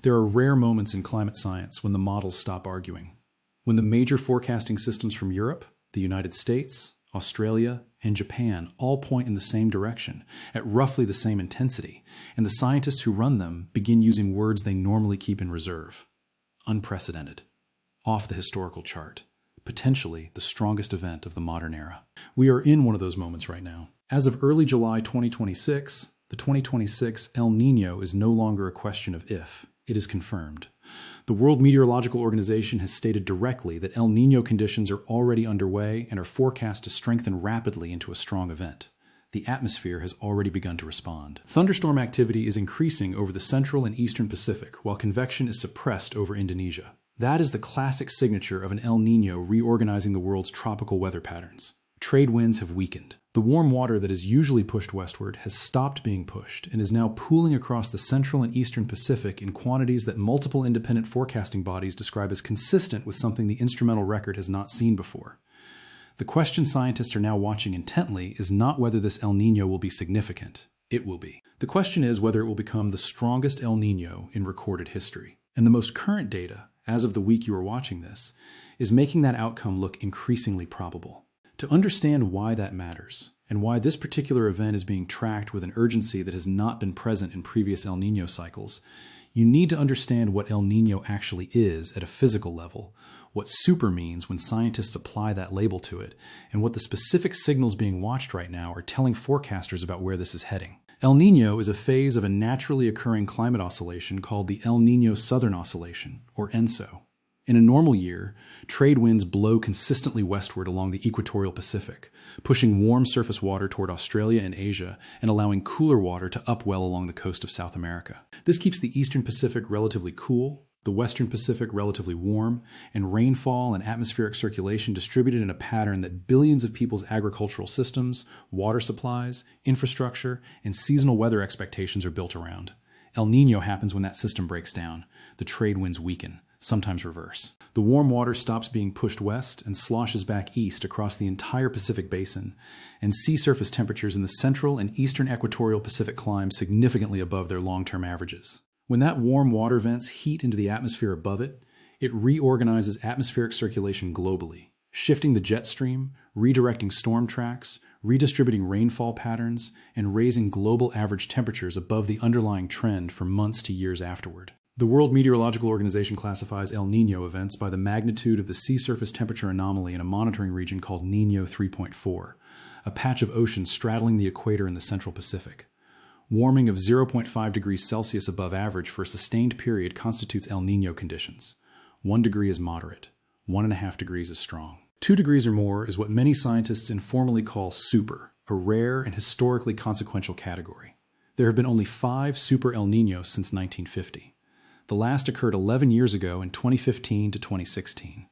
There are rare moments in climate science when the models stop arguing. When the major forecasting systems from Europe, the United States, Australia, and Japan all point in the same direction, at roughly the same intensity, and the scientists who run them begin using words they normally keep in reserve. Unprecedented. Off the historical chart. Potentially the strongest event of the modern era. We are in one of those moments right now. As of early July 2026, the 2026 El Niño is no longer a question of if. It is confirmed. The World Meteorological Organization has stated directly that El Niño conditions are already underway and are forecast to strengthen rapidly into a strong event. The atmosphere has already begun to respond. Thunderstorm activity is increasing over the central and eastern Pacific, while convection is suppressed over Indonesia. That is the classic signature of an El Niño reorganizing the world's tropical weather patterns. Trade winds have weakened. The warm water that is usually pushed westward has stopped being pushed and is now pooling across the central and eastern Pacific in quantities that multiple independent forecasting bodies describe as consistent with something the instrumental record has not seen before. The question scientists are now watching intently is not whether this El Niño will be significant. It will be. The question is whether it will become the strongest El Niño in recorded history. And the most current data, as of the week you are watching this, is making that outcome look increasingly probable. To understand why that matters, and why this particular event is being tracked with an urgency that has not been present in previous El Niño cycles, you need to understand what El Niño actually is at a physical level, what super means when scientists apply that label to it, and what the specific signals being watched right now are telling forecasters about where this is heading. El Niño is a phase of a naturally occurring climate oscillation called the El Niño Southern Oscillation, or ENSO. In a normal year, trade winds blow consistently westward along the equatorial Pacific, pushing warm surface water toward Australia and Asia and allowing cooler water to upwell along the coast of South America. This keeps the eastern Pacific relatively cool, the western Pacific relatively warm, and rainfall and atmospheric circulation distributed in a pattern that billions of people's agricultural systems, water supplies, infrastructure, and seasonal weather expectations are built around. El Niño happens when that system breaks down. The trade winds weaken, sometimes reverse. The warm water stops being pushed west and sloshes back east across the entire Pacific basin, and sea surface temperatures in the central and eastern equatorial Pacific climb significantly above their long-term averages. When that warm water vents heat into the atmosphere above it, it reorganizes atmospheric circulation globally, shifting the jet stream, redirecting storm tracks, redistributing rainfall patterns, and raising global average temperatures above the underlying trend for months to years afterward. The World Meteorological Organization classifies El Niño events by the magnitude of the sea surface temperature anomaly in a monitoring region called Niño 3.4, a patch of ocean straddling the equator in the central Pacific. Warming of 0.5 degrees Celsius above average for a sustained period constitutes El Niño conditions. 1 degree is moderate. 1.5 degrees is strong. 2 degrees or more is what many scientists informally call super, a rare and historically consequential category. There have been only 5 super El Niños since 1950. The last occurred 11 years ago in 2015 to 2016.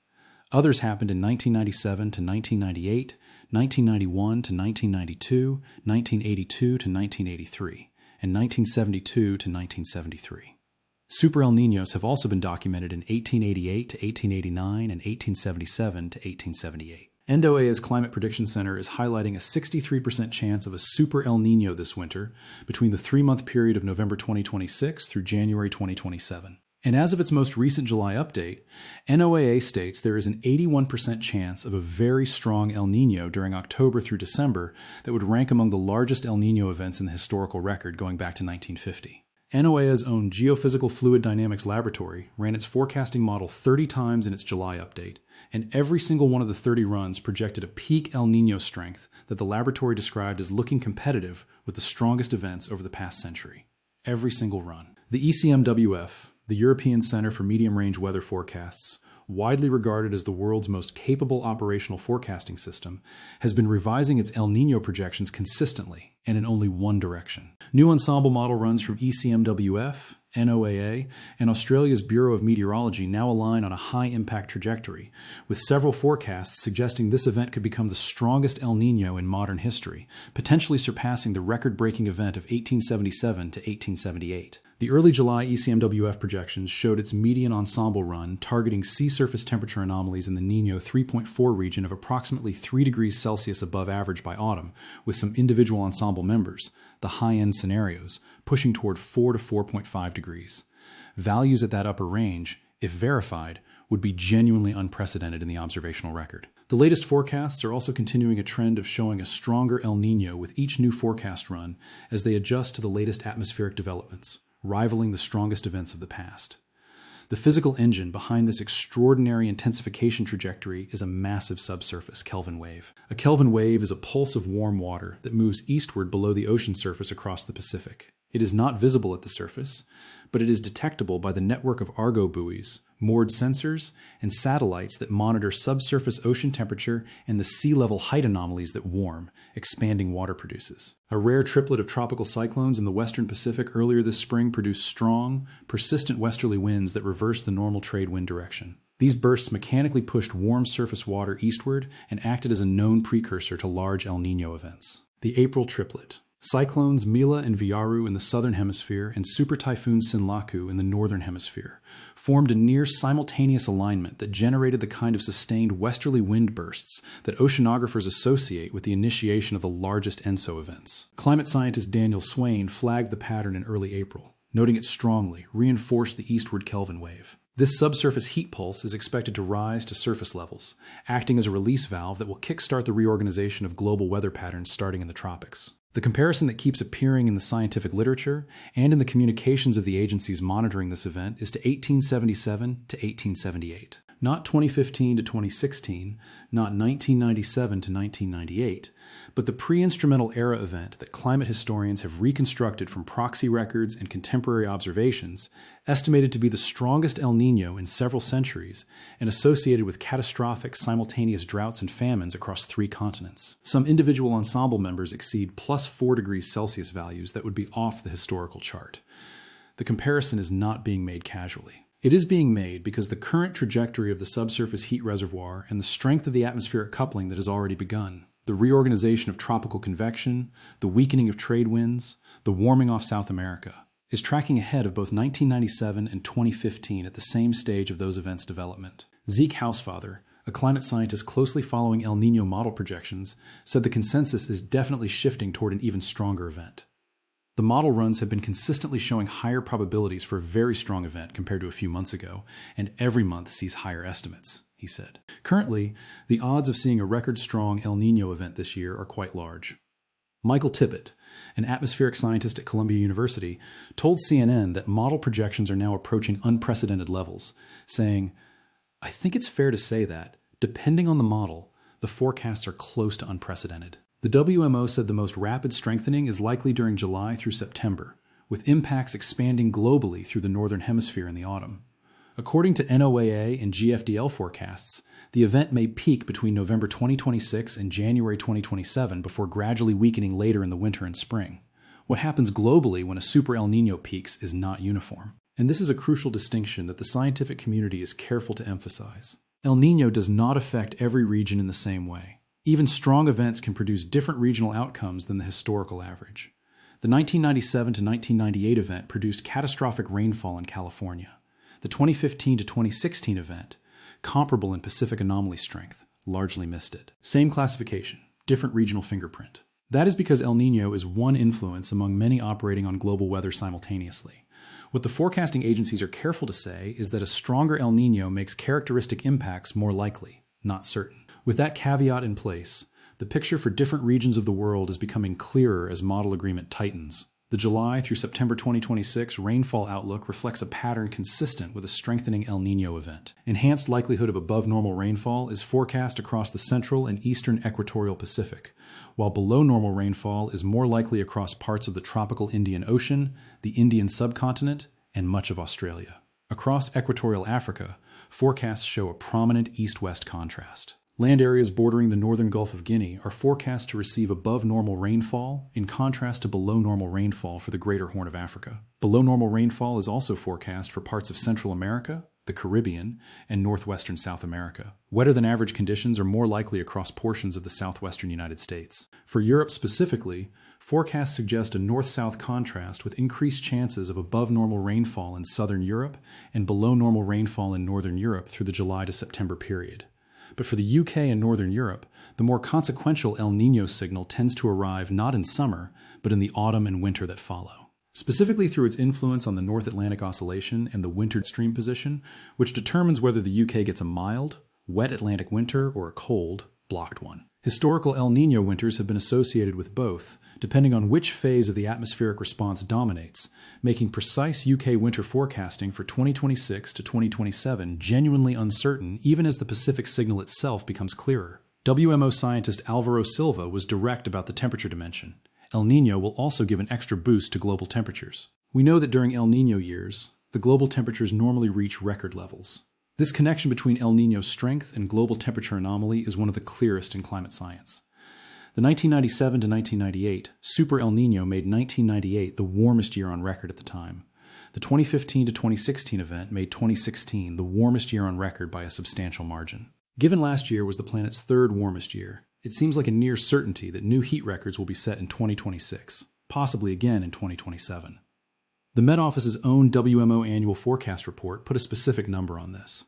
Others happened in 1997 to 1998, 1991 to 1992, 1982 to 1983, and 1972 to 1973. Super El Niños have also been documented in 1888 to 1889 and 1877 to 1878. NOAA's Climate Prediction Center is highlighting a 63% chance of a super El Niño this winter between the 3-month period of November 2026 through January 2027. And as of its most recent July update, NOAA states there is an 81% chance of a very strong El Niño during October through December that would rank among the largest El Niño events in the historical record going back to 1950. NOAA's own Geophysical Fluid Dynamics Laboratory ran its forecasting model 30 times in its July update, and every single one of the 30 runs projected a peak El Niño strength that the laboratory described as looking competitive with the strongest events over the past century. Every single run. The ECMWF, the European Center for Medium-Range Weather Forecasts, widely regarded as the world's most capable operational forecasting system, has been revising its El Niño projections consistently and in only one direction. New ensemble model runs from ECMWF, NOAA, and Australia's Bureau of Meteorology now align on a high-impact trajectory, with several forecasts suggesting this event could become the strongest El Niño in modern history, potentially surpassing the record-breaking event of 1877 to 1878. The early July ECMWF projections showed its median ensemble run targeting sea surface temperature anomalies in the Niño 3.4 region of approximately 3 degrees Celsius above average by autumn, with some individual ensemble members, the high-end scenarios, pushing toward 4 to 4.5 degrees. Values at that upper range, if verified, would be genuinely unprecedented in the observational record. The latest forecasts are also continuing a trend of showing a stronger El Niño with each new forecast run as they adjust to the latest atmospheric developments, rivaling the strongest events of the past. The physical engine behind this extraordinary intensification trajectory is a massive subsurface Kelvin wave. A Kelvin wave is a pulse of warm water that moves eastward below the ocean surface across the Pacific. It is not visible at the surface, but it is detectable by the network of Argo buoys, moored sensors, and satellites that monitor subsurface ocean temperature and the sea level height anomalies that warm, expanding water produces. A rare triplet of tropical cyclones in the western Pacific earlier this spring produced strong, persistent westerly winds that reversed the normal trade wind direction. These bursts mechanically pushed warm surface water eastward and acted as a known precursor to large El Niño events. The April triplet. Cyclones Mila and Viaru in the southern hemisphere and Super Typhoon Sinlaku in the northern hemisphere formed a near simultaneous alignment that generated the kind of sustained westerly wind bursts that oceanographers associate with the initiation of the largest ENSO events. Climate scientist Daniel Swain flagged the pattern in early April, noting it strongly reinforced the eastward Kelvin wave. This subsurface heat pulse is expected to rise to surface levels, acting as a release valve that will kickstart the reorganization of global weather patterns starting in the tropics. The comparison that keeps appearing in the scientific literature and in the communications of the agencies monitoring this event is to 1877 to 1878. Not 2015 to 2016, not 1997 to 1998, but the pre-instrumental era event that climate historians have reconstructed from proxy records and contemporary observations, estimated to be the strongest El Niño in several centuries and associated with catastrophic simultaneous droughts and famines across 3 continents. Some individual ensemble members exceed plus 4 degrees Celsius values that would be off the historical chart. The comparison is not being made casually. It is being made because the current trajectory of the subsurface heat reservoir and the strength of the atmospheric coupling that has already begun, the reorganization of tropical convection, the weakening of trade winds, the warming off South America, is tracking ahead of both 1997 and 2015 at the same stage of those events' development. Zeke Housefather, a climate scientist closely following El Niño model projections, said the consensus is definitely shifting toward an even stronger event. The model runs have been consistently showing higher probabilities for a very strong event compared to a few months ago, and every month sees higher estimates, he said. Currently, the odds of seeing a record-strong El Niño event this year are quite large. Michael Tippett, an atmospheric scientist at Columbia University, told CNN that model projections are now approaching unprecedented levels, saying, "I think it's fair to say that, depending on the model, the forecasts are close to unprecedented." The WMO said the most rapid strengthening is likely during July through September, with impacts expanding globally through the northern hemisphere in the autumn. According to NOAA and GFDL forecasts, the event may peak between November 2026 and January 2027 before gradually weakening later in the winter and spring. What happens globally when a super El Niño peaks is not uniform. And this is a crucial distinction that the scientific community is careful to emphasize. El Niño does not affect every region in the same way. Even strong events can produce different regional outcomes than the historical average. The 1997 to 1998 event produced catastrophic rainfall in California. The 2015 to 2016 event, comparable in Pacific anomaly strength, largely missed it. Same classification, different regional fingerprint. That is because El Niño is one influence among many operating on global weather simultaneously. What the forecasting agencies are careful to say is that a stronger El Niño makes characteristic impacts more likely, not certain. With that caveat in place, the picture for different regions of the world is becoming clearer as model agreement tightens. The July through September 2026 rainfall outlook reflects a pattern consistent with a strengthening El Niño event. Enhanced likelihood of above normal rainfall is forecast across the central and eastern equatorial Pacific, while below normal rainfall is more likely across parts of the tropical Indian Ocean, the Indian subcontinent, and much of Australia. Across equatorial Africa, forecasts show a prominent east-west contrast. Land areas bordering the northern Gulf of Guinea are forecast to receive above normal rainfall, in contrast to below normal rainfall for the greater Horn of Africa. Below normal rainfall is also forecast for parts of Central America, the Caribbean, and northwestern South America. Wetter than average conditions are more likely across portions of the southwestern United States. For Europe specifically, forecasts suggest a north-south contrast with increased chances of above normal rainfall in southern Europe and below normal rainfall in northern Europe through the July to September period. But for the UK and Northern Europe, the more consequential El Niño signal tends to arrive not in summer, but in the autumn and winter that follow. specifically through its influence on the North Atlantic Oscillation and the winter stream position, which determines whether the UK gets a mild, wet Atlantic winter or a cold, blocked one. Historical El Niño winters have been associated with both, depending on which phase of the atmospheric response dominates, making precise UK winter forecasting for 2026 to 2027 genuinely uncertain even as the Pacific signal itself becomes clearer. WMO scientist Alvaro Silva was direct about the temperature dimension. El Niño will also give an extra boost to global temperatures. We know that during El Niño years, the global temperatures normally reach record levels. This connection between El Niño's strength and global temperature anomaly is one of the clearest in climate science. The 1997 to 1998 Super El Niño made 1998 the warmest year on record at the time. The 2015 to 2016 event made 2016 the warmest year on record by a substantial margin. Given last year was the planet's third warmest year, it seems like a near certainty that new heat records will be set in 2026, possibly again in 2027. The Met Office's own WMO annual forecast report put a specific number on this.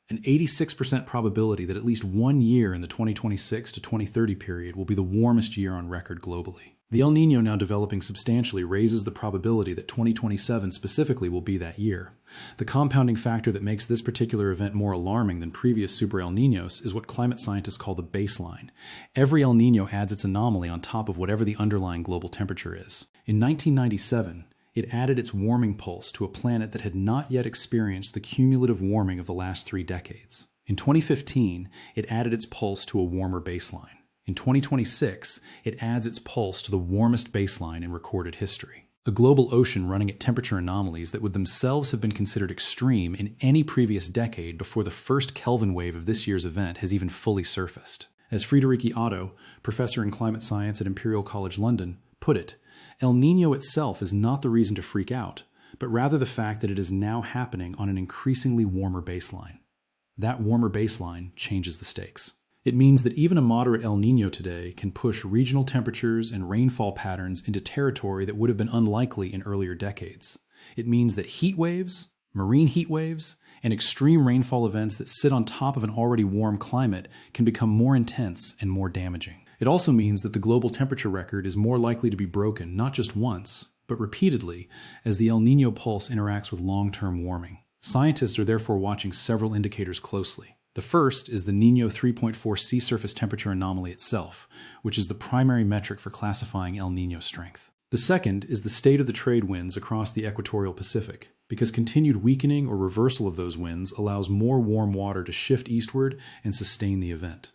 An 86% probability that at least 1 year in the 2026 to 2030 period will be the warmest year on record globally. The El Niño now developing substantially raises the probability that 2027 specifically will be that year. The compounding factor that makes this particular event more alarming than previous Super El Niños is what climate scientists call the baseline. Every El Niño adds its anomaly on top of whatever the underlying global temperature is. In 1997, it added its warming pulse to a planet that had not yet experienced the cumulative warming of the last 3 decades. In 2015, it added its pulse to a warmer baseline. In 2026, it adds its pulse to the warmest baseline in recorded history. A global ocean running at temperature anomalies that would themselves have been considered extreme in any previous decade before the first Kelvin wave of this year's event has even fully surfaced. As Friederike Otto, professor in climate science at Imperial College London, put it, El Niño itself is not the reason to freak out, but rather the fact that it is now happening on an increasingly warmer baseline. That warmer baseline changes the stakes. It means that even a moderate El Niño today can push regional temperatures and rainfall patterns into territory that would have been unlikely in earlier decades. It means that heat waves, marine heat waves, and extreme rainfall events that sit on top of an already warm climate can become more intense and more damaging. It also means that the global temperature record is more likely to be broken not just once, but repeatedly as the El Niño pulse interacts with long-term warming. Scientists are therefore watching several indicators closely. The first is the Niño 3.4 sea surface temperature anomaly itself, which is the primary metric for classifying El Niño strength. The second is the state of the trade winds across the equatorial Pacific, because continued weakening or reversal of those winds allows more warm water to shift eastward and sustain the event.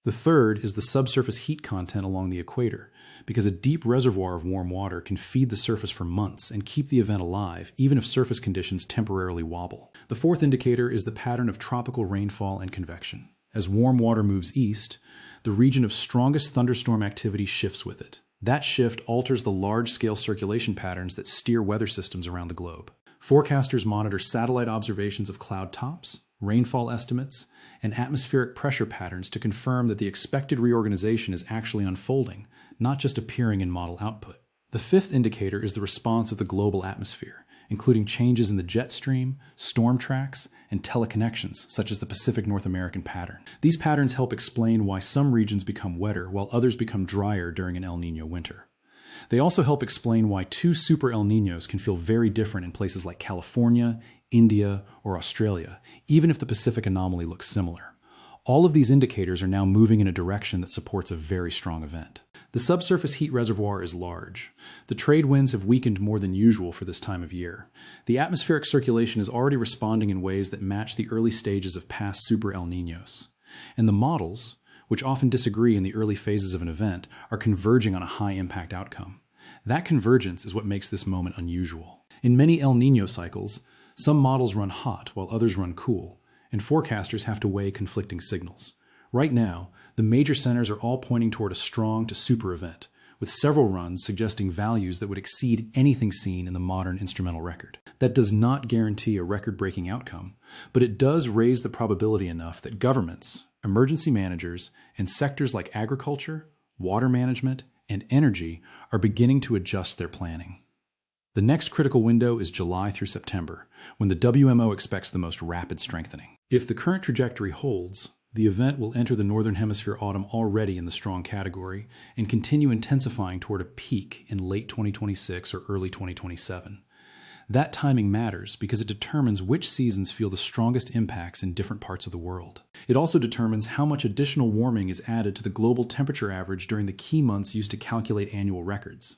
The third is the subsurface heat content along the equator, because a deep reservoir of warm water can feed the surface for months and keep the event alive, even if surface conditions temporarily wobble. The fourth indicator is the pattern of tropical rainfall and convection. As warm water moves east, the region of strongest thunderstorm activity shifts with it. That shift alters the large-scale circulation patterns that steer weather systems around the globe. Forecasters monitor satellite observations of cloud tops, rainfall estimates, and atmospheric pressure patterns to confirm that the expected reorganization is actually unfolding, not just appearing in model output. The fifth indicator is the response of the global atmosphere, including changes in the jet stream, storm tracks, and teleconnections, such as the Pacific North American pattern. These patterns help explain why some regions become wetter while others become drier during an El Niño winter. They also help explain why 2 super El Niños can feel very different in places like California, India, or Australia, even if the Pacific anomaly looks similar. All of these indicators are now moving in a direction that supports a very strong event. The subsurface heat reservoir is large. The trade winds have weakened more than usual for this time of year. The atmospheric circulation is already responding in ways that match the early stages of past super El Niños. And the models, which often disagree in the early phases of an event, are converging on a high-impact outcome. That convergence is what makes this moment unusual. In many El Niño cycles, some models run hot while others run cool, and forecasters have to weigh conflicting signals. Right now, the major centers are all pointing toward a strong to super event, with several runs suggesting values that would exceed anything seen in the modern instrumental record. That does not guarantee a record-breaking outcome, but it does raise the probability enough that governments, emergency managers, and sectors like agriculture, water management, and energy are beginning to adjust their planning. The next critical window is July through September, when the WMO expects the most rapid strengthening. If the current trajectory holds, The event will enter the Northern Hemisphere autumn already in the strong category and continue intensifying toward a peak in late 2026 or early 2027. That timing matters because it determines which seasons feel the strongest impacts in different parts of the world. It also determines how much additional warming is added to the global temperature average during the key months used to calculate annual records.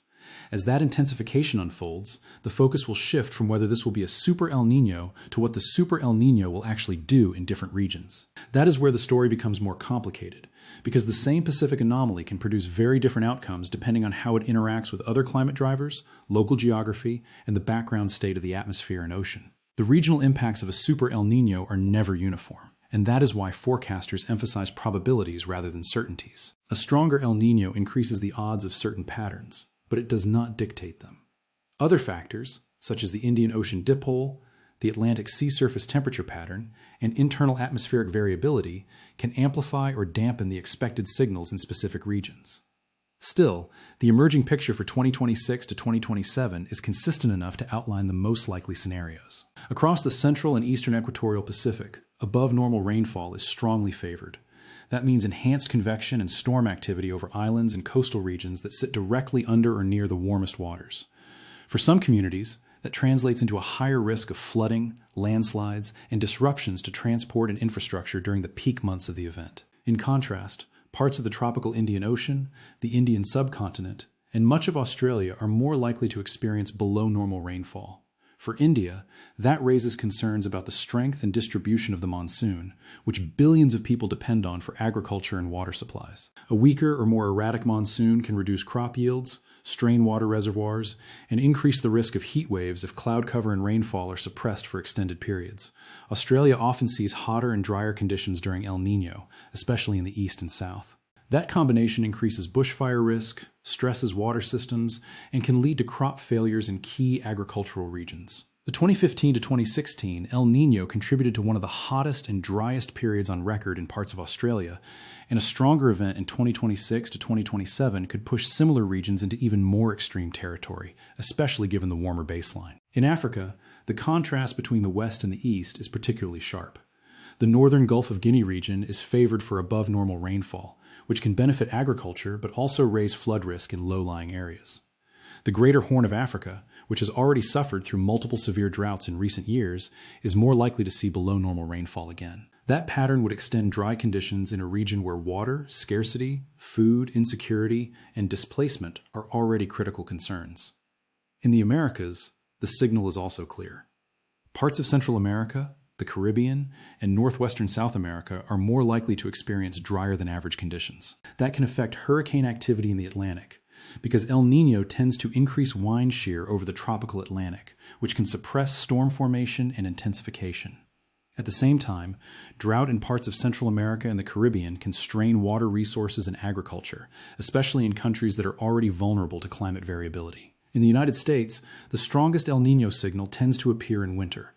As that intensification unfolds, the focus will shift from whether this will be a super El Niño to what the super El Niño will actually do in different regions. That is where the story becomes more complicated, because the same Pacific anomaly can produce very different outcomes depending on how it interacts with other climate drivers, local geography, and the background state of the atmosphere and ocean. The regional impacts of a super El Niño are never uniform, and that is why forecasters emphasize probabilities rather than certainties. A stronger El Niño increases the odds of certain patterns, but it does not dictate them. Other factors, such as the Indian Ocean dipole, the Atlantic sea surface temperature pattern, and internal atmospheric variability, can amplify or dampen the expected signals in specific regions. Still, the emerging picture for 2026 to 2027 is consistent enough to outline the most likely scenarios. Across the central and eastern equatorial Pacific, above normal rainfall is strongly favored. That means enhanced convection and storm activity over islands and coastal regions that sit directly under or near the warmest waters. For some communities, that translates into a higher risk of flooding, landslides, and disruptions to transport and infrastructure during the peak months of the event. In contrast, parts of the tropical Indian Ocean, the Indian subcontinent, and much of Australia are more likely to experience below normal rainfall. For India, that raises concerns about the strength and distribution of the monsoon, which billions of people depend on for agriculture and water supplies. A weaker or more erratic monsoon can reduce crop yields, strain water reservoirs, and increase the risk of heat waves if cloud cover and rainfall are suppressed for extended periods. Australia often sees hotter and drier conditions during El Niño, especially in the east and south. That combination increases bushfire risk, stresses water systems, and can lead to crop failures in key agricultural regions. The 2015 to 2016 El Niño contributed to one of the hottest and driest periods on record in parts of Australia, and a stronger event in 2026 to 2027 could push similar regions into even more extreme territory, especially given the warmer baseline. In Africa, the contrast between the west and the east is particularly sharp. The northern Gulf of Guinea region is favored for above normal rainfall, which can benefit agriculture but also raise flood risk in low-lying areas. The Greater Horn of Africa, which has already suffered through multiple severe droughts in recent years, is more likely to see below normal rainfall again. That pattern would extend dry conditions in a region where water, scarcity, food insecurity, and displacement are already critical concerns. In the Americas, the signal is also clear. Parts of Central America, the Caribbean, and northwestern South America are more likely to experience drier than average conditions. That can affect hurricane activity in the Atlantic, because El Niño tends to increase wind shear over the tropical Atlantic, which can suppress storm formation and intensification. At the same time, drought in parts of Central America and the Caribbean can strain water resources and agriculture, especially in countries that are already vulnerable to climate variability. In the United States, the strongest El Niño signal tends to appear in winter.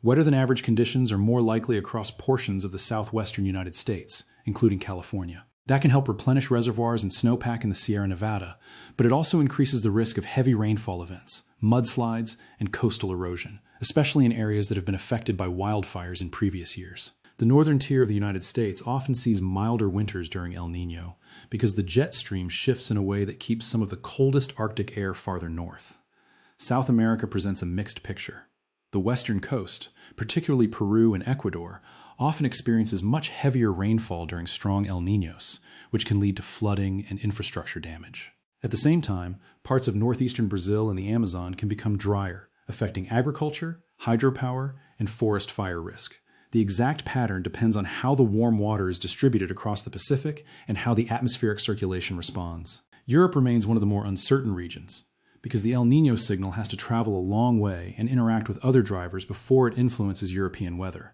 Wetter than average conditions are more likely across portions of the southwestern United States, including California. That can help replenish reservoirs and snowpack in the Sierra Nevada, but it also increases the risk of heavy rainfall events, mudslides, and coastal erosion, especially in areas that have been affected by wildfires in previous years. The northern tier of the United States often sees milder winters during El Niño because the jet stream shifts in a way that keeps some of the coldest Arctic air farther north. South America presents a mixed picture. The western coast, particularly Peru and Ecuador, often experiences much heavier rainfall during strong El Niños, which can lead to flooding and infrastructure damage. At the same time, parts of northeastern Brazil and the Amazon can become drier, affecting agriculture, hydropower, and forest fire risk. The exact pattern depends on how the warm water is distributed across the Pacific and how the atmospheric circulation responds. Europe remains one of the more uncertain regions, because the El Niño signal has to travel a long way and interact with other drivers before it influences European weather.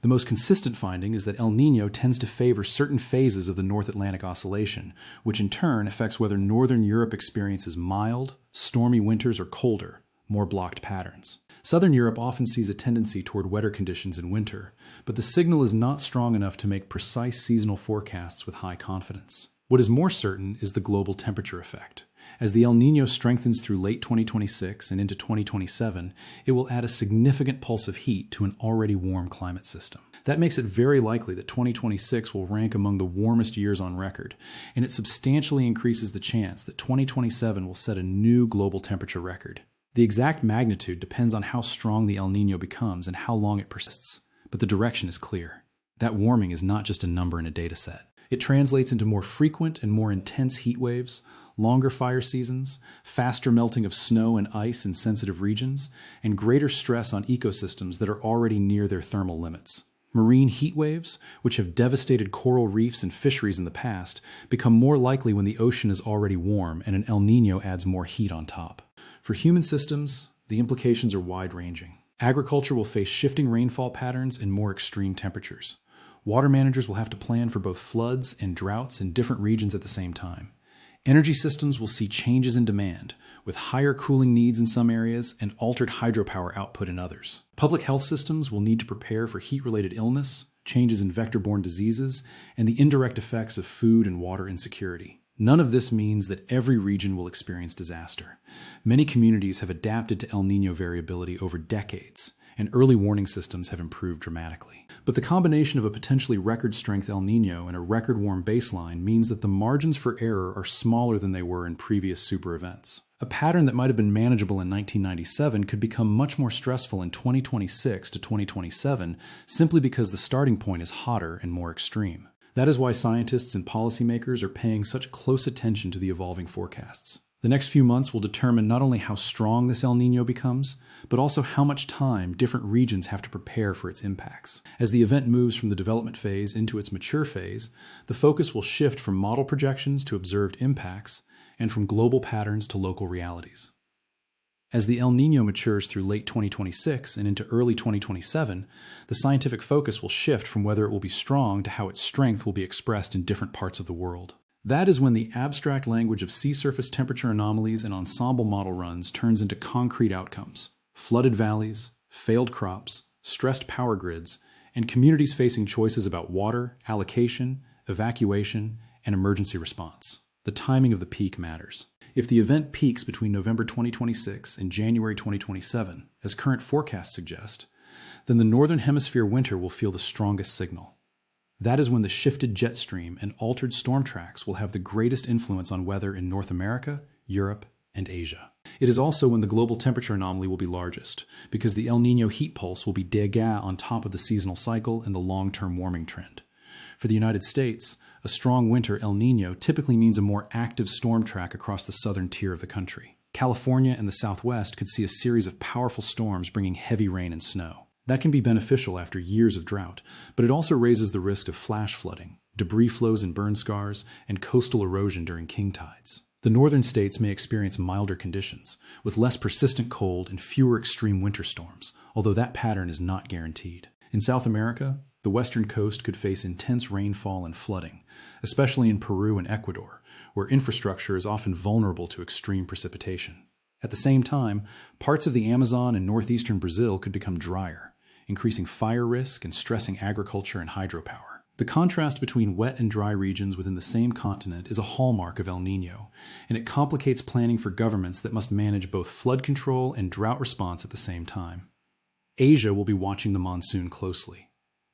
The most consistent finding is that El Niño tends to favor certain phases of the North Atlantic Oscillation, which in turn affects whether Northern Europe experiences mild, stormy winters or colder, more blocked patterns. Southern Europe often sees a tendency toward wetter conditions in winter, but the signal is not strong enough to make precise seasonal forecasts with high confidence. What is more certain is the global temperature effect. As the El Niño strengthens through late 2026 and into 2027, it will add a significant pulse of heat to an already warm climate system. That makes it very likely that 2026 will rank among the warmest years on record, and it substantially increases the chance that 2027 will set a new global temperature record. The exact magnitude depends on how strong the El Niño becomes and how long it persists, but the direction is clear. That warming is not just a number in a data set. It translates into more frequent and more intense heat waves, longer fire seasons, faster melting of snow and ice in sensitive regions, and greater stress on ecosystems that are already near their thermal limits. Marine heat waves, which have devastated coral reefs and fisheries in the past, become more likely when the ocean is already warm and an El Niño adds more heat on top. For human systems, the implications are wide-ranging. Agriculture will face shifting rainfall patterns and more extreme temperatures. Water managers will have to plan for both floods and droughts in different regions at the same time. Energy systems will see changes in demand, with higher cooling needs in some areas and altered hydropower output in others. Public health systems will need to prepare for heat-related illness, changes in vector-borne diseases, and the indirect effects of food and water insecurity. None of this means that every region will experience disaster. Many communities have adapted to El Niño variability over decades, and early warning systems have improved dramatically. But the combination of a potentially record-strength El Niño and a record-warm baseline means that the margins for error are smaller than they were in previous super events. A pattern that might have been manageable in 1997 could become much more stressful in 2026 to 2027 simply because the starting point is hotter and more extreme. That is why scientists and policymakers are paying such close attention to the evolving forecasts. The next few months will determine not only how strong this El Niño becomes, but also how much time different regions have to prepare for its impacts. As the event moves from the development phase into its mature phase, the focus will shift from model projections to observed impacts, and from global patterns to local realities. As the El Niño matures through late 2026 and into early 2027, the scientific focus will shift from whether it will be strong to how its strength will be expressed in different parts of the world. That is when the abstract language of sea surface temperature anomalies and ensemble model runs turns into concrete outcomes: flooded valleys, failed crops, stressed power grids, and communities facing choices about water, allocation, evacuation, and emergency response. The timing of the peak matters. If the event peaks between November 2026 and January 2027, as current forecasts suggest, then the Northern Hemisphere winter will feel the strongest signal. That is when the shifted jet stream and altered storm tracks will have the greatest influence on weather in North America, Europe, and Asia. It is also when the global temperature anomaly will be largest, because the El Niño heat pulse will be dégâts on top of the seasonal cycle and the long-term warming trend. For the United States, a strong winter El Niño typically means a more active storm track across the southern tier of the country. California and the Southwest could see a series of powerful storms bringing heavy rain and snow. That can be beneficial after years of drought, but it also raises the risk of flash flooding, debris flows and burn scars, and coastal erosion during king tides. The northern states may experience milder conditions, with less persistent cold and fewer extreme winter storms, although that pattern is not guaranteed. In South America, the western coast could face intense rainfall and flooding, especially in Peru and Ecuador, where infrastructure is often vulnerable to extreme precipitation. At the same time, parts of the Amazon and northeastern Brazil could become drier, increasing fire risk and stressing agriculture and hydropower. The contrast between wet and dry regions within the same continent is a hallmark of El Niño, and it complicates planning for governments that must manage both flood control and drought response at the same time. Asia will be watching the monsoon closely.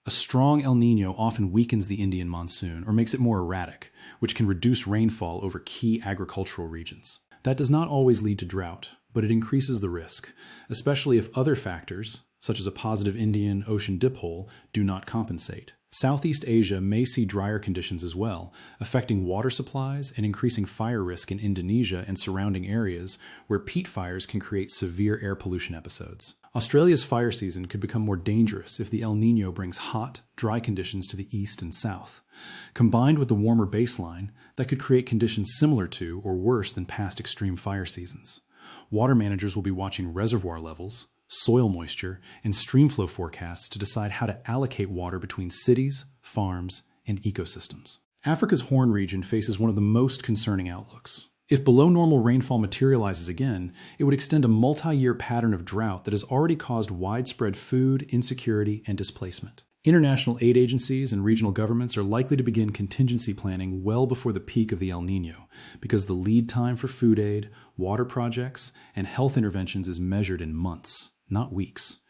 A strong El Niño often weakens the Indian monsoon or makes it more erratic, which can reduce rainfall over key agricultural regions. That does not always lead to drought, but it increases the risk, especially if other factors, such as a positive Indian Ocean dipole, do not compensate. Southeast Asia may see drier conditions as well, affecting water supplies and increasing fire risk in Indonesia and surrounding areas where peat fires can create severe air pollution episodes. Australia's fire season could become more dangerous if the El Niño brings hot, dry conditions to the east and south. Combined with the warmer baseline, that could create conditions similar to or worse than past extreme fire seasons. Water managers will be watching reservoir levels, soil moisture, and streamflow forecasts to decide how to allocate water between cities, farms, and ecosystems. Africa's Horn region faces one of the most concerning outlooks. If below normal rainfall materializes again, it would extend a multi-year pattern of drought that has already caused widespread food insecurity and displacement. International aid agencies and regional governments are likely to begin contingency planning well before the peak of the El Niño, because the lead time for food aid, water projects, and health interventions is measured in months, not weeks.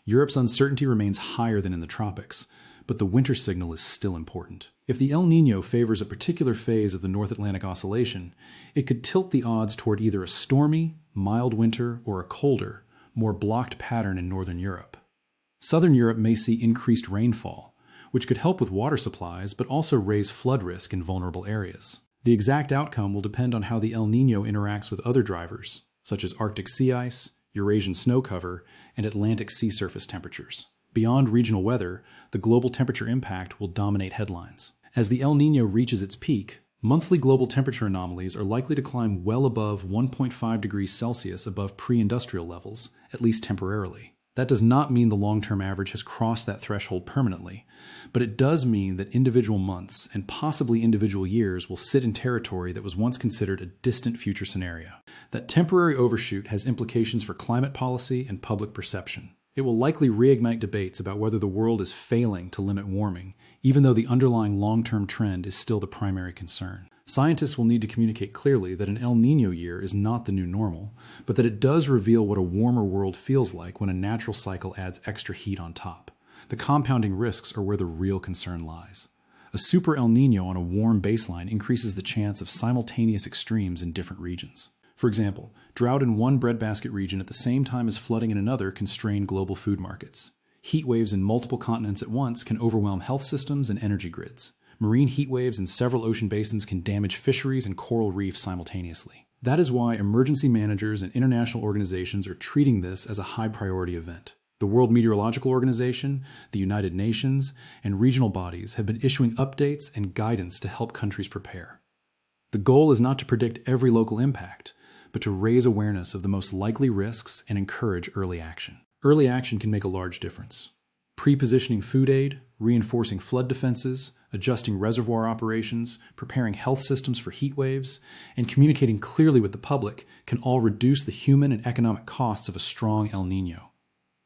Europe's uncertainty remains higher than in the tropics, but the winter signal is still important. If the El Niño favors a particular phase of the North Atlantic Oscillation, it could tilt the odds toward either a stormy, mild winter or a colder, more blocked pattern in northern Europe. Southern Europe may see increased rainfall, which could help with water supplies but also raise flood risk in vulnerable areas. The exact outcome will depend on how the El Niño interacts with other drivers, such as Arctic sea ice, Eurasian snow cover, and Atlantic sea surface temperatures. Beyond regional weather, the global temperature impact will dominate headlines. As the El Niño reaches its peak, monthly global temperature anomalies are likely to climb well above 1.5 degrees Celsius above pre-industrial levels, at least temporarily. That does not mean the long-term average has crossed that threshold permanently, but it does mean that individual months and possibly individual years will sit in territory that was once considered a distant future scenario. That temporary overshoot has implications for climate policy and public perception. It will likely reignite debates about whether the world is failing to limit warming, even though the underlying long-term trend is still the primary concern. Scientists will need to communicate clearly that an El Niño year is not the new normal, but that it does reveal what a warmer world feels like when a natural cycle adds extra heat on top. The compounding risks are where the real concern lies. A super El Niño on a warm baseline increases the chance of simultaneous extremes in different regions. For example, drought in one breadbasket region at the same time as flooding in another can strain global food markets. Heat waves in multiple continents at once can overwhelm health systems and energy grids. Marine heat waves in several ocean basins can damage fisheries and coral reefs simultaneously. That is why emergency managers and international organizations are treating this as a high-priority event. The World Meteorological Organization, the United Nations, and regional bodies have been issuing updates and guidance to help countries prepare. The goal is not to predict every local impact, but to raise awareness of the most likely risks and encourage early action. Early action can make a large difference. Pre-positioning food aid, reinforcing flood defenses, adjusting reservoir operations, preparing health systems for heat waves, and communicating clearly with the public can all reduce the human and economic costs of a strong El Niño.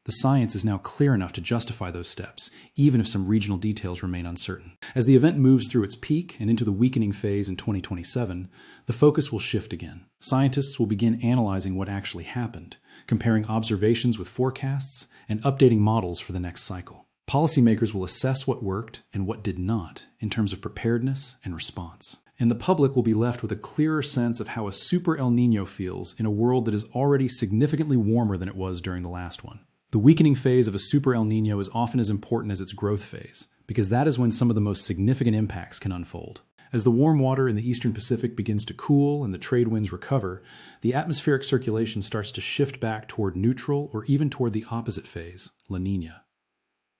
The science is now clear enough to justify those steps, even if some regional details remain uncertain. As the event moves through its peak and into the weakening phase in 2027, the focus will shift again. Scientists will begin analyzing what actually happened, comparing observations with forecasts, and updating models for the next cycle. Policymakers will assess what worked and what did not in terms of preparedness and response. And the public will be left with a clearer sense of how a super El Niño feels in a world that is already significantly warmer than it was during the last one. The weakening phase of a super El Niño is often as important as its growth phase, because that is when some of the most significant impacts can unfold. As the warm water in the eastern Pacific begins to cool and the trade winds recover, the atmospheric circulation starts to shift back toward neutral or even toward the opposite phase, La Niña.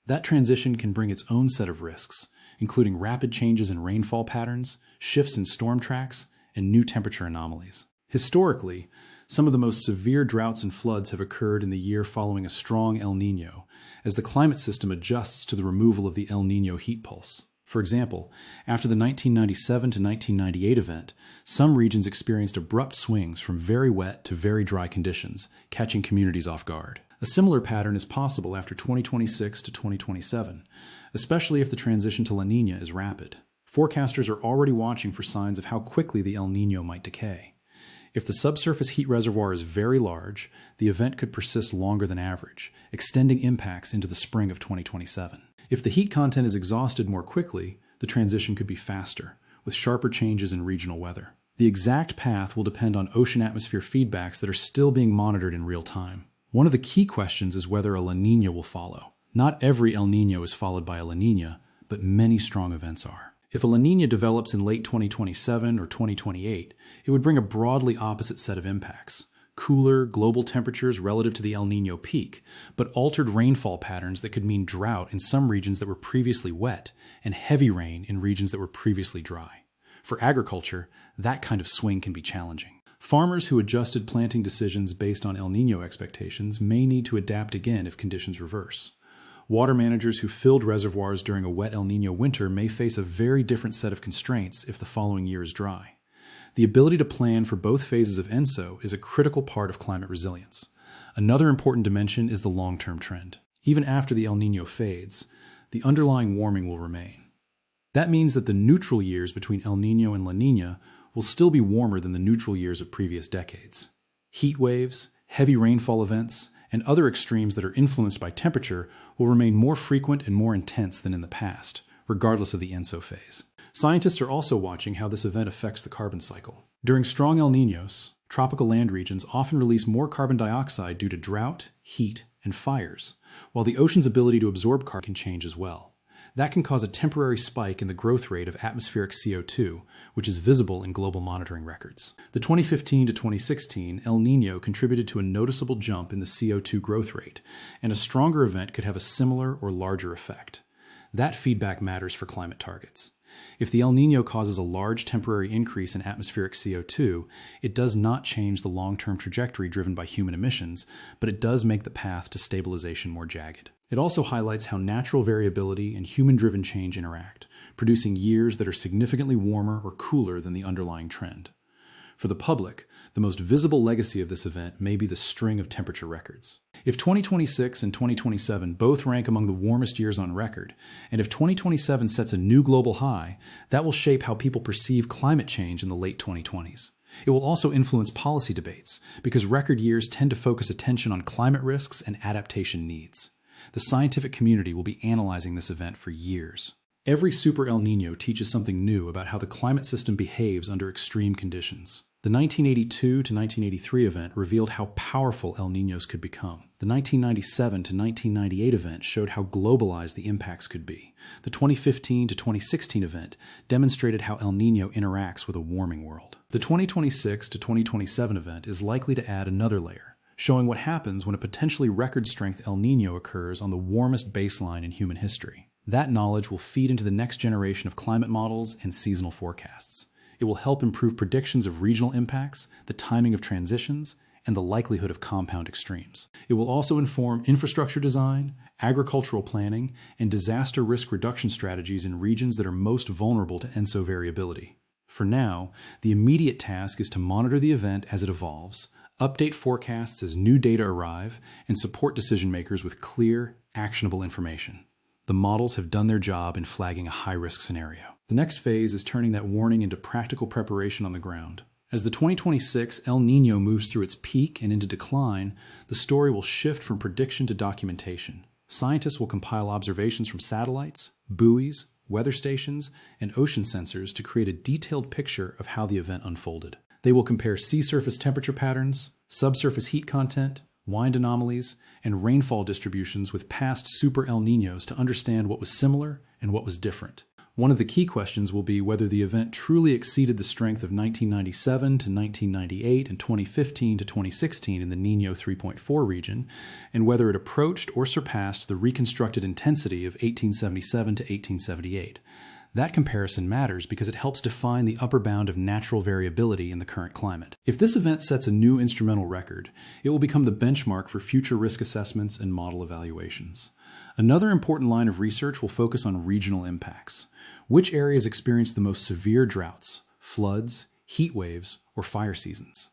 That transition can bring its own set of risks, including rapid changes in rainfall patterns, shifts in storm tracks, and new temperature anomalies. Historically, some of the most severe droughts and floods have occurred in the year following a strong El Niño, as the climate system adjusts to the removal of the El Niño heat pulse. For example, after the 1997 to 1998 event, some regions experienced abrupt swings from very wet to very dry conditions, catching communities off guard. A similar pattern is possible after 2026 to 2027, especially if the transition to La Niña is rapid. Forecasters are already watching for signs of how quickly the El Niño might decay. If the subsurface heat reservoir is very large, the event could persist longer than average, extending impacts into the spring of 2027. If the heat content is exhausted more quickly, the transition could be faster, with sharper changes in regional weather. The exact path will depend on ocean atmosphere feedbacks that are still being monitored in real time. One of the key questions is whether a La Niña will follow. Not every El Niño is followed by a La Niña, but many strong events are. If a La Niña develops in late 2027 or 2028, it would bring a broadly opposite set of impacts. Cooler, global temperatures relative to the El Niño peak, but altered rainfall patterns that could mean drought in some regions that were previously wet, and heavy rain in regions that were previously dry. For agriculture, that kind of swing can be challenging. Farmers who adjusted planting decisions based on El Niño expectations may need to adapt again if conditions reverse. Water managers who filled reservoirs during a wet El Niño winter may face a very different set of constraints if the following year is dry. The ability to plan for both phases of ENSO is a critical part of climate resilience. Another important dimension is the long-term trend. Even after the El Niño fades, the underlying warming will remain. That means that the neutral years between El Niño and La Niña will still be warmer than the neutral years of previous decades. Heat waves, heavy rainfall events, and other extremes that are influenced by temperature will remain more frequent and more intense than in the past, regardless of the ENSO phase. Scientists are also watching how this event affects the carbon cycle. During strong El Niños, tropical land regions often release more carbon dioxide due to drought, heat, and fires, while the ocean's ability to absorb carbon can change as well. That can cause a temporary spike in the growth rate of atmospheric CO2, which is visible in global monitoring records. The 2015 to 2016 El Niño contributed to a noticeable jump in the CO2 growth rate, and a stronger event could have a similar or larger effect. That feedback matters for climate targets. If the El Niño causes a large temporary increase in atmospheric CO2, it does not change the long-term trajectory driven by human emissions, but it does make the path to stabilization more jagged. It also highlights how natural variability and human-driven change interact, producing years that are significantly warmer or cooler than the underlying trend. For the public, the most visible legacy of this event may be the string of temperature records. If 2026 and 2027 both rank among the warmest years on record, and if 2027 sets a new global high, that will shape how people perceive climate change in the late 2020s. It will also influence policy debates, because record years tend to focus attention on climate risks and adaptation needs. The scientific community will be analyzing this event for years. Every Super El Niño teaches something new about how the climate system behaves under extreme conditions. The 1982 to 1983 event revealed how powerful El Niños could become. The 1997 to 1998 event showed how globalized the impacts could be. The 2015 to 2016 event demonstrated how El Niño interacts with a warming world. The 2026 to 2027 event is likely to add another layer, showing what happens when a potentially record-strength El Niño occurs on the warmest baseline in human history. That knowledge will feed into the next generation of climate models and seasonal forecasts. It will help improve predictions of regional impacts, the timing of transitions, and the likelihood of compound extremes. It will also inform infrastructure design, agricultural planning, and disaster risk reduction strategies in regions that are most vulnerable to ENSO variability. For now, the immediate task is to monitor the event as it evolves, update forecasts as new data arrive, and support decision-makers with clear, actionable information. The models have done their job in flagging a high-risk scenario. The next phase is turning that warning into practical preparation on the ground. As the 2026 El Niño moves through its peak and into decline, the story will shift from prediction to documentation. Scientists will compile observations from satellites, buoys, weather stations, and ocean sensors to create a detailed picture of how the event unfolded. They will compare sea surface temperature patterns, subsurface heat content, wind anomalies, and rainfall distributions with past Super El Niños to understand what was similar and what was different. One of the key questions will be whether the event truly exceeded the strength of 1997 to 1998 and 2015 to 2016 in the Niño 3.4 region, and whether it approached or surpassed the reconstructed intensity of 1877 to 1878. That comparison matters because it helps define the upper bound of natural variability in the current climate. If this event sets a new instrumental record, it will become the benchmark for future risk assessments and model evaluations. Another important line of research will focus on regional impacts. Which areas experience the most severe droughts, floods, heat waves, or fire seasons?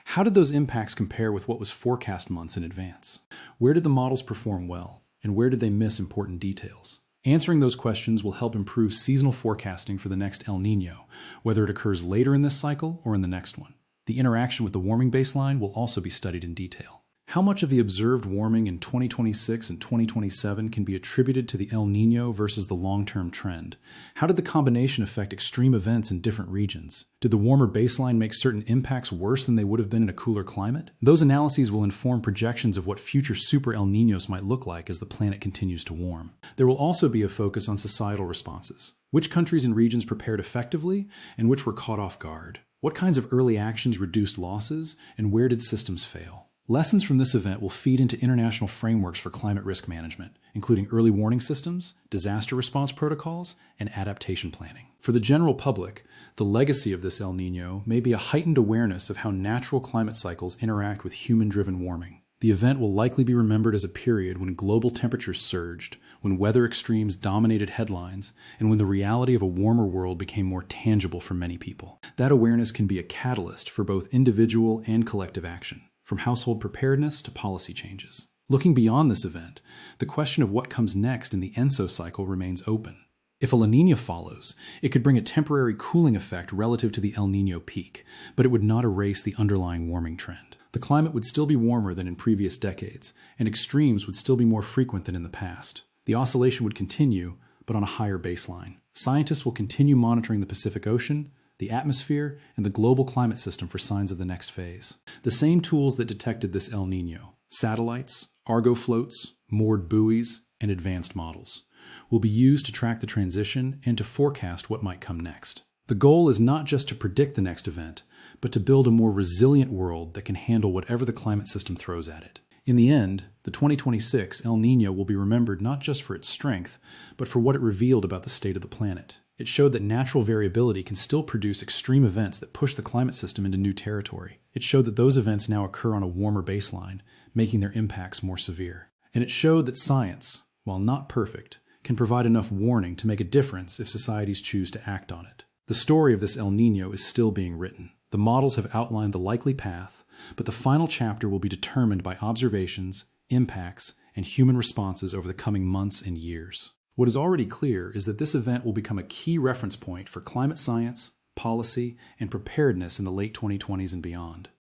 How did those impacts compare with what was forecast months in advance? Where did the models perform well, and where did they miss important details? Answering those questions will help improve seasonal forecasting for the next El Niño, whether it occurs later in this cycle or in the next one. The interaction with the warming baseline will also be studied in detail. How much of the observed warming in 2026 and 2027 can be attributed to the El Niño versus the long-term trend? How did the combination affect extreme events in different regions? Did the warmer baseline make certain impacts worse than they would have been in a cooler climate? Those analyses will inform projections of what future Super El Niños might look like as the planet continues to warm. There will also be a focus on societal responses. Which countries and regions prepared effectively, and which were caught off guard? What kinds of early actions reduced losses, and where did systems fail? Lessons from this event will feed into international frameworks for climate risk management, including early warning systems, disaster response protocols, and adaptation planning. For the general public, the legacy of this El Niño may be a heightened awareness of how natural climate cycles interact with human-driven warming. The event will likely be remembered as a period when global temperatures surged, when weather extremes dominated headlines, and when the reality of a warmer world became more tangible for many people. That awareness can be a catalyst for both individual and collective action, from household preparedness to policy changes. Looking beyond this event, the question of what comes next in the ENSO cycle remains open. If a La Niña follows, it could bring a temporary cooling effect relative to the El Niño peak, but it would not erase the underlying warming trend. The climate would still be warmer than in previous decades, and extremes would still be more frequent than in the past. The oscillation would continue, but on a higher baseline. Scientists will continue monitoring the Pacific Ocean, the atmosphere, and the global climate system for signs of the next phase. The same tools that detected this El Niño, satellites, Argo floats, moored buoys, and advanced models, will be used to track the transition and to forecast what might come next. The goal is not just to predict the next event, but to build a more resilient world that can handle whatever the climate system throws at it. In the end, the 2026 El Niño will be remembered not just for its strength, but for what it revealed about the state of the planet. It showed that natural variability can still produce extreme events that push the climate system into new territory. It showed that those events now occur on a warmer baseline, making their impacts more severe. And it showed that science, while not perfect, can provide enough warning to make a difference if societies choose to act on it. The story of this El Niño is still being written. The models have outlined the likely path, but the final chapter will be determined by observations, impacts, and human responses over the coming months and years. What is already clear is that this event will become a key reference point for climate science, policy, and preparedness in the late 2020s and beyond.